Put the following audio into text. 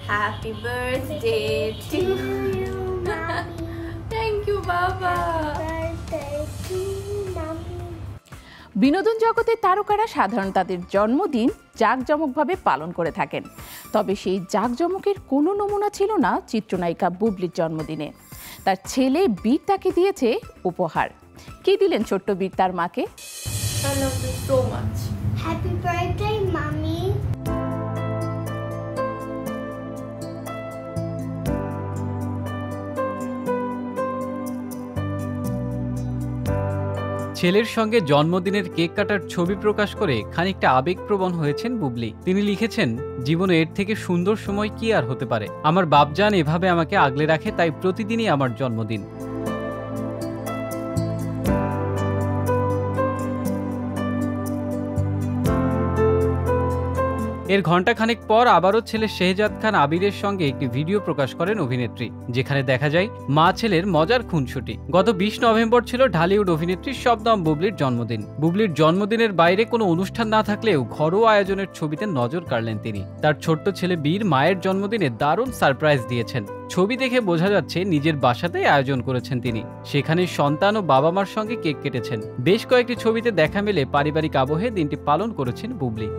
Happy birthday to you, mommy. Thank you, Baba. Birthday to mommy. বিনোদন জগতের তারকারা সাধারণত তাদের জন্মদিন জাঁকজমকভাবে পালন করে থাকেন, তবে সেই জাঁকজমকের কোনো নমুনা ছিল না চিত্রনায়িকা বুবলির জন্মদিনে। তার ছেলে বীর তাকে দিয়েছে উপহার। কি দিলেন ছোট্ট বীর তার মাকে? I love you so much. Happy birthday, mommy. ছেলের সঙ্গে জন্মদিনের কেক কাটার ছবি প্রকাশ করে খানিকটা আবেগপ্রবণ হয়েছেন বুবলি। তিনি লিখেছেন, জীবনে এর থেকে সুন্দর সময় কি আর হতে পারে। আমার বাপজান এভাবে আমাকে আগলে রাখে, তাই প্রতিদিনই আমার জন্মদিন। এর ঘণ্টাখানেক পর আবারও ছেলে শেহজাদ খান আবিরের সঙ্গে একটি ভিডিও প্রকাশ করেন অভিনেত্রী, যেখানে দেখা যায় মা ছেলের মজার খুনসুটি। গত 20 নভেম্বর ছিল ঢালিউড অভিনেত্রী শবনম বুবলির জন্মদিন। বুবলির জন্মদিনের বাইরে কোনো অনুষ্ঠান না থাকলেও ঘরোয়া আয়োজনের ছবিতে নজর কাড়লেন তিনি। তার ছোট্ট ছেলে বীর মায়ের জন্মদিনে দারুণ সারপ্রাইজ দিয়েছেন। ছবি দেখে বোঝা যাচ্ছে নিজের বাসাতেই আয়োজন করেছেন তিনি। সেখানে সন্তান ও বাবা মার সঙ্গে কেক কেটেছেন। বেশ কয়েকটি ছবিতে দেখা মেলে পারিবারিক আবহে দিনটি পালন করেছেন বুবলি।